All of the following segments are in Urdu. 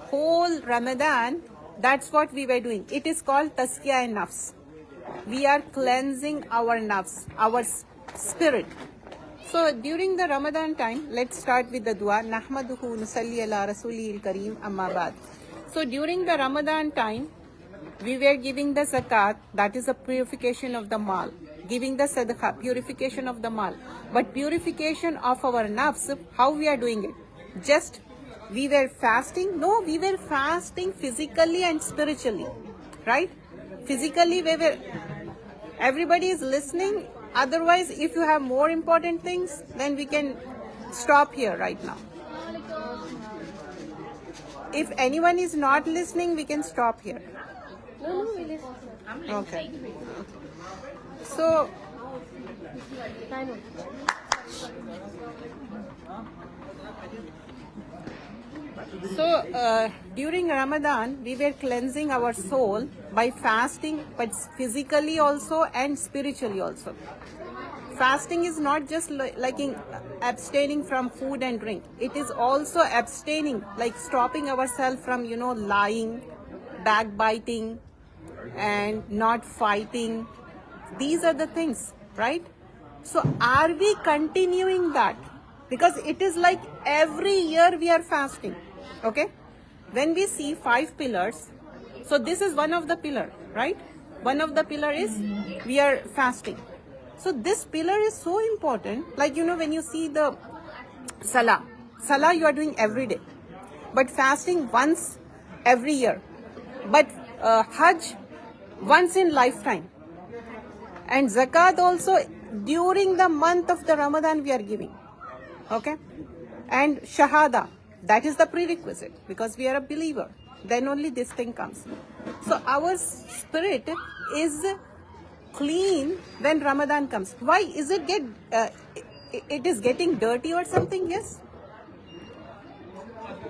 whole Ramadan, that's what we were doing. It is called Tazkiyah-e-Nafs. We are cleansing our nafs, our spirit. So during the Ramadan time, let's start with the dua. Nahmaduhu nusalli ala rasulihil kareem amma ba'd. So during the Ramadan time, we were giving the zakat, that is a purification of the mal. Giving the sadaqah, purification of the mal. But purification of our nafs, how we are doing it? Just we were fasting? No, we were fasting physically and spiritually. Right? Physically, we were, everybody is listening. Otherwise, if you have more important things, then we can stop here right now. If anyone is not listening, we can stop here. No, we listen. Okay. So, during Ramadan, we were cleansing our soul by fasting, but physically also and spiritually also. Fasting is not just like abstaining from food and drink. It is also abstaining, like stopping ourselves from, lying, backbiting, and not fighting. These are the things, right? So are we continuing that? Because it is like every year we are fasting, okay? When we see 5 pillars, so this is one of the pillar, right? One of the pillar is we are fasting. So this pillar is so important. Like, when you see the Salah you are doing every day. But fasting once every year. But Hajj once in lifetime. And Zakat also during the month of the Ramadan we are giving. Okay? And Shahada, that is the prerequisite because we are a believer. Then only this thing comes. So our spirit is clean when Ramadan comes. Why is it it is getting dirty or something? Yes.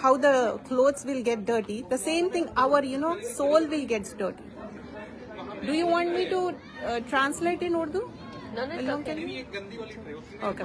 how the clothes will get dirty, the same thing our soul will get dirty. Do you want me to translate in Urdu? No. Okay.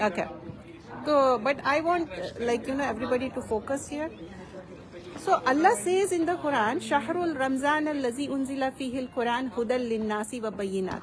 Okay. So, but I want everybody to focus here. So Allah says in the Quran, Shahrul Ramzan allazi unzila fihi al-Quran hudal lin-nasi wa bayyinat.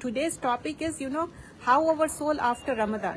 today's topic is how our soul after Ramadan.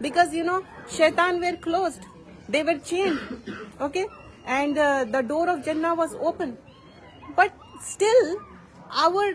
Because shaitan were closed, they were chained, okay, and the door of Jannah was open. But still our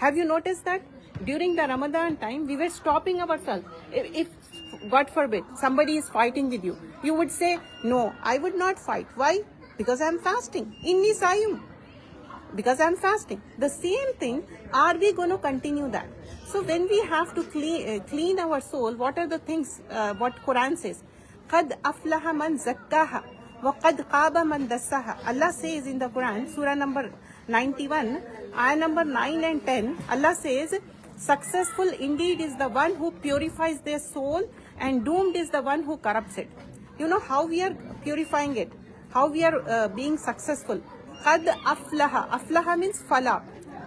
Have you noticed that? During the Ramadan time, we were stopping ourselves. If God forbid, somebody is fighting with you, you would say, no, I would not fight. Why? Because I'm fasting. Inni saim. Because I'm fasting. The same thing, are we going to continue that? So when we have to clean our soul, what are the things, what Quran says? قَدْ أَفْلَحَ مَنْ زَكَّاهَا وَقَدْ قَابَ مَنْ دَسَّاهَا. Allah says in the Quran, Surah number 91, ayah number 9 and 10, Allah says, successful indeed is the one who purifies their soul and doomed is the one who corrupts it. You know how we are purifying it? How we are being successful? قَدْ أَفْلَحَ. أَفْلَحَ means فَلَا.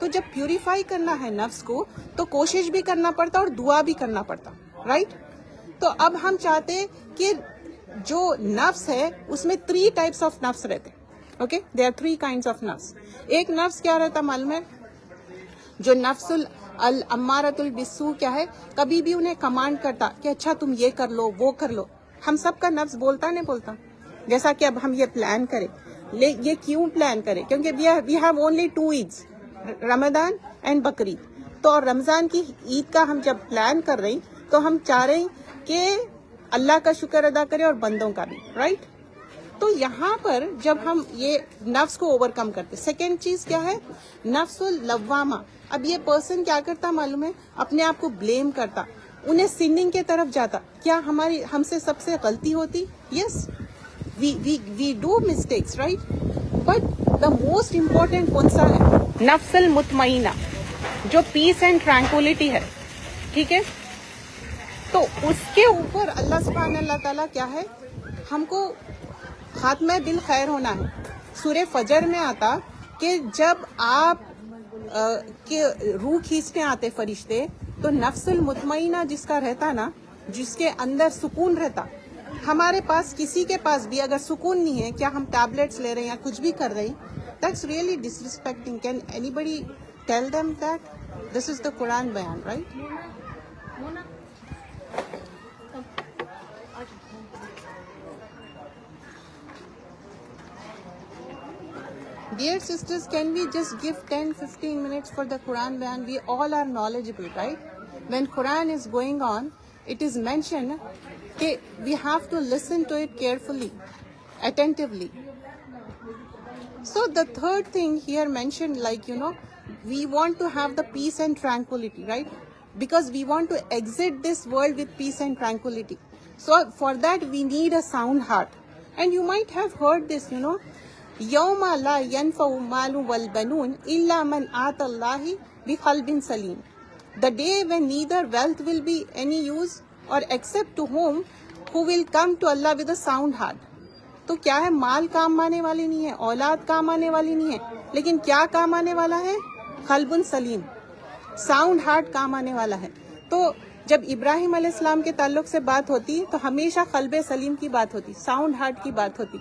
تو جب پیوریفائی کرنا ہے نفس کو تو کوشش بھی کرنا پڑتا اور دعا بھی کرنا پڑتا, رائٹ. تو اب ہم چاہتے کہ جو نفس ہے اس میں 3 ٹائپس آف نفس رہتے, okay, there are 3 kinds of نفس. ایک نفس کیا رہتا معلوم ہے, جو نفس الامارۃ بالسوء کیا ہے, کبھی بھی انہیں کمانڈ کرتا کہ اچھا تم یہ کر لو وہ کر لو. ہم سب کا نفس بولتا نہیں بولتا, جیسا کہ اب ہم یہ پلان کریں, یہ کیوں پلان کریں, کیونکہ we have only 2 Eids, Ramzan and Bakrid. تو رمضان کی عید کا ہم جب پلان کر رہے ہیں تو ہم چاہ رہے ہیں کہ اللہ کا شکر ادا کریں اور بندوں کا بھی, رائٹ. تو یہاں پر جب ہم یہ نفس کو اوور کم کرتے, سیکنڈ چیز کیا ہے, نفس اللوامہ. اب یہ پرسن کیا کرتا معلوم ہے, اپنے آپ کو بلیم کرتا, انہیں سننگ کے طرف جاتا. کیا ہم سے سب سے غلطی ہوتی؟ Yes, we do mistakes, right. But the most important کون سا ہے, نفس المطمئنہ, جو پیس اینڈ ٹرانکولیٹی ہے, ٹھیک ہے. تو اس کے اوپر اللہ سبحانہ اللہ تعالیٰ کیا ہے, ہم کو خاتمہ بالخیر ہونا ہے. سورہ فجر میں آتا کہ جب آپ کے روح کھینچنے آتے فرشتے, تو نفس المطمئنہ جس کا رہتا نا, جس کے اندر سکون رہتا. ہمارے پاس کسی کے پاس بھی اگر سکون نہیں ہے, کیا ہم ٹیبلیٹس لے رہے ہیں یا کچھ بھی کر رہے ہیں, that's really disrespecting. Can anybody tell them that this is the Quran بیان, right. Dear sisters, can we just give 10-15 minutes for the Quran bayan? We all are knowledgeable, right? When Quran is going on, it is mentioned that we have to listen to it carefully, attentively. So the third thing here mentioned, like, we want to have the peace and tranquility, right? Because we want to exit this world with peace and tranquility. So for that, we need a sound heart. And you might have heard this, يَوْمَ لَا يَنْفَعُ مَالٌ وَالْبَنُونَ إِلَّا مَنْ آتَى اللَّهِ بِقَلْبٍ سَلِيمٍ. The day when neither wealth will be any use or except to whom who will come to Allah with a sound heart. تو کیا ہے, مال کام آنے والی نہیں ہے, اولاد کام آنے والی نہیں ہے, لیکن کیا کام آنے والا ہے, قلب سلیم, ساؤنڈ ہارٹ کام آنے والا ہے. تو جب ابراہیم علیہ السلام کے تعلق سے بات ہوتی تو ہمیشہ قلب سلیم کی بات ہوتی, ساؤنڈ ہارٹ کی بات ہوتی.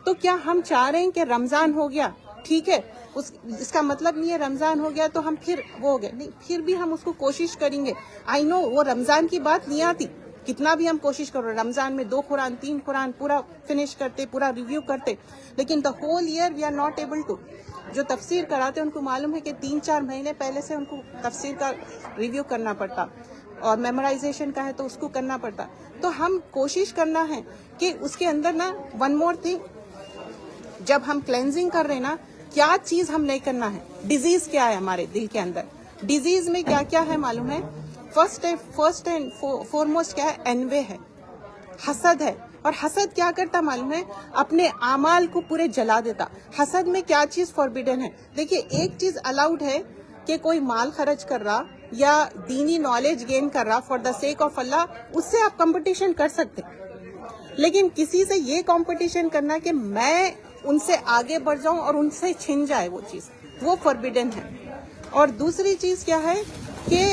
تو کیا ہم چاہ رہے ہیں کہ رمضان ہو گیا, ٹھیک ہے, اس کا مطلب نہیں ہے رمضان ہو گیا تو ہم پھر وہ ہو گئے, نہیں, پھر بھی ہم اس کو کوشش کریں گے. آئی نو وہ رمضان کی بات نہیں آتی, کتنا بھی ہم کوشش کرو, رمضان میں 2 قرآن 3 قرآن پورا فنش کرتے, پورا ریویو کرتے, لیکن the whole year we are not able to. جو تفسیر کراتے ان کو معلوم ہے کہ 3-4 مہینے پہلے سے ان کو تفسیر کا ریویو کرنا پڑتا, اور میمورائزیشن کا ہے تو اس کو کرنا پڑتا. تو ہم کوشش کرنا ہے کہ اس کے اندر نا, ون مور تھنگ, جب ہم کلینزنگ کر رہے ہیں نا, کیا چیز ہم نہیں کرنا ہے, ڈیزیز کیا ہے ہمارے دل کے اندر, ڈیزیز میں کیا کیا ہے معلوم ہے. فرسٹ اینڈ فورموسٹ کیا ہے, انوے ہے, حسد ہے. اور حسد کیا کرتا معلوم ہے, اپنے اعمال کو پورے جلا دیتا. حسد میں کیا چیز فوربیڈن ہے, دیکھیے ایک چیز الاؤڈ ہے کہ کوئی مال خرچ کر رہا یا دینی نالج گین کر رہا فار دا سیک آف اللہ, اس سے آپ کمپٹیشن کر سکتے, لیکن کسی سے یہ کمپٹیشن کرنا کہ میں ان سے آگے بڑھ جاؤں اور ان سے چھن جائے وہ چیز, وہ فوربیڈن ہے. اور دوسری چیز کیا ہے کہ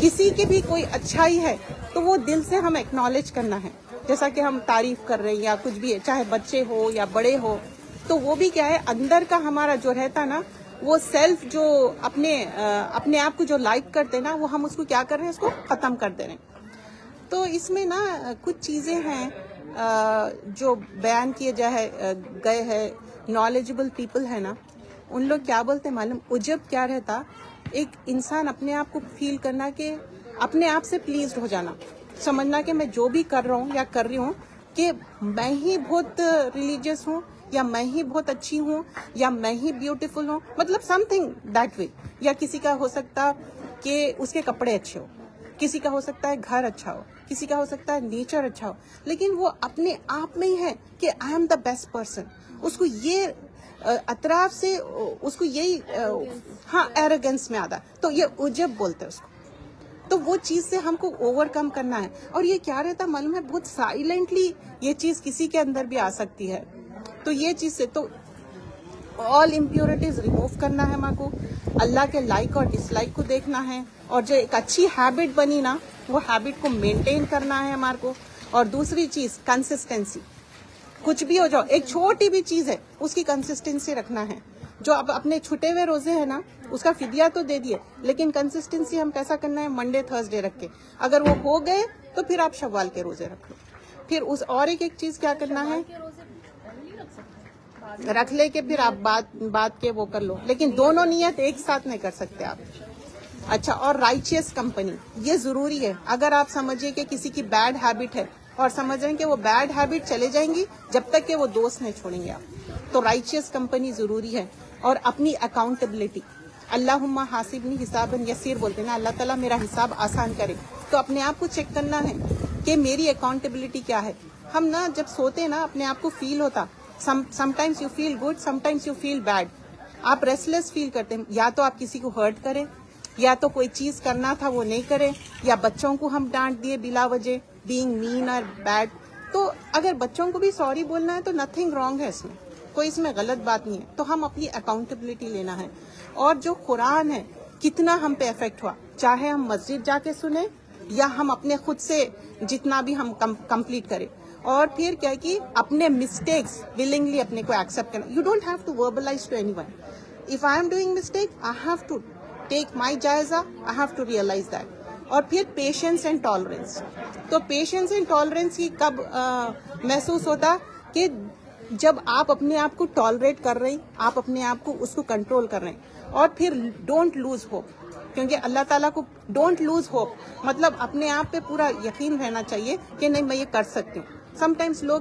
کسی کی بھی کوئی اچھائی ہے تو وہ دل سے ہم ایکنالج کرنا ہے, جیسا کہ ہم تعریف کر رہے ہیں یا کچھ بھی ہے, چاہے بچے ہو یا بڑے ہو, تو وہ بھی کیا ہے, اندر کا ہمارا جو رہتا نا, وہ سیلف جو اپنے آپ کو جو لائک کرتے نا, وہ ہم اس کو کیا کر رہے ہیں, اس کو ختم کر دے رہے ہیں. تو اس میں نا کچھ چیزیں ہیں جو بیان کیے گئے ہیں. نالجبل پیپل ہے نا, ان لوگ کیا بولتے معلوم, عجب کیا رہتا, ایک انسان اپنے آپ کو فیل کرنا کہ اپنے آپ سے پلیزڈ ہو جانا, سمجھنا کہ میں جو بھی کر رہا ہوں یا کر رہی ہوں کہ میں ہی بہت ریلیجیس ہوں, یا میں ہی بہت اچھی ہوں, یا میں ہی بیوٹیفل ہوں, مطلب سم تھنگ دیٹ وے. یا کسی کا ہو سکتا کہ اس کے کپڑے اچھے ہو, کسی کا ہو سکتا ہے گھر اچھا ہو, کسی کا ہو سکتا ہے نیچر اچھا ہو, لیکن وہ اپنے آپ میں ہی ہے کہ I am the best person. اس کو یہ اطراف سے اس کو یہی ایروگنس میں آتا, تو یہ عجب بولتے ہیں اس کو. تو وہ چیز سے ہم کو اوور کم کرنا ہے. اور یہ کیا رہتا معلوم ہے, بہت سائلنٹلی یہ چیز کسی کے اندر بھی آ سکتی ہے. تو یہ چیز سے تو آل امپیورٹیز ریموو کرنا ہے ہم کو. اللہ کے لائک اور ڈس لائک کو دیکھنا ہے, اور جو ایک اچھی ہیبٹ بنی نا وہ ہیبٹ کو مینٹین کرنا ہے ہمارے کو. اور دوسری چیز کنسسٹنسی, کچھ بھی ہو جاؤ, ایک چھوٹی بھی چیز ہے اس کی کنسسٹنسی رکھنا ہے. جو اب اپنے چھٹے ہوئے روزے ہیں نا اس کا فدیہ تو دے دیے, لیکن کنسسٹنسی ہم کیسا کرنا ہے, منڈے تھرسڈے رکھ کے, اگر وہ ہو گئے تو پھر آپ شوال کے روزے رکھ لو. پھر اس اور ایک چیز کیا کرنا ہے, رکھ لے کے پھر آپ بات کے وہ کر لو, لیکن دونوں نیت ایک ساتھ نہیں کر سکتے آپ. اچھا, اور رائچیس کمپنی یہ ضروری ہے. اگر آپ سمجھیے کہ کسی کی بیڈ ہیبٹ ہے اور سمجھ رہے ہیں کہ وہ بیڈ ہیبٹ چلے جائیں گی جب تک کہ وہ دوست نہیں چھوڑیں گے آپ, تو رائچیس کمپنی ضروری ہے. اور اپنی اکاؤنٹیبلٹی, اللہم حاسبنی حسابا یسیر بولتے ہیں نا, اللہ تعالیٰ میرا حساب آسان کرے. تو اپنے آپ کو چیک کرنا ہے کہ میری اکاؤنٹیبلٹی کیا ہے. ہم نا جب سوتے ہیں نا اپنے آپ کو فیل ہوتا, sometimes you feel good, sometimes you feel bad. آپ ریسٹلیس فیل کرتے ہیں, یا تو آپ کسی کو ہرٹ کریں, یا تو کوئی چیز کرنا تھا وہ نہیں کرے, یا بچوں کو ہم ڈانٹ دیے بلا وجہ, بینگ مین اور بیڈ. تو اگر بچوں کو بھی سوری بولنا ہے تو نتھنگ رانگ ہے اس میں, کوئی اس میں غلط بات نہیں ہے. تو ہم اپنی اکاؤنٹیبلٹی لینا ہے. اور جو قرآن ہے کتنا ہم پہ افیکٹ ہوا, چاہے ہم مسجد جا کے سنیں یا ہم اپنے خود سے جتنا بھی ہم کمپلیٹ کریں. اور پھر کیا کہ اپنے مسٹیکس ولنگلی اپنے کو ایکسیپٹ کرنا. You don't have to verbalise to anyone. If I am doing mistake I have to take my جائزہ, I have to realise that. اور پھر پیشنس اینڈ ٹالرنس. تو پیشنس اینڈ ٹالرنس کی کب محسوس ہوتا کہ جب آپ اپنے آپ کو ٹالریٹ کر رہے ہیں, آپ اپنے آپ کو اس کو کنٹرول کر رہے ہیں. اور پھر ڈونٹ لوز ہوپ, کیونکہ اللہ تعالیٰ کو ڈونٹ لوز ہوپ مطلب اپنے آپ پہ پورا یقین رہنا چاہیے کہ نہیں میں یہ کر سکتی ہوں. سم ٹائمس لوگ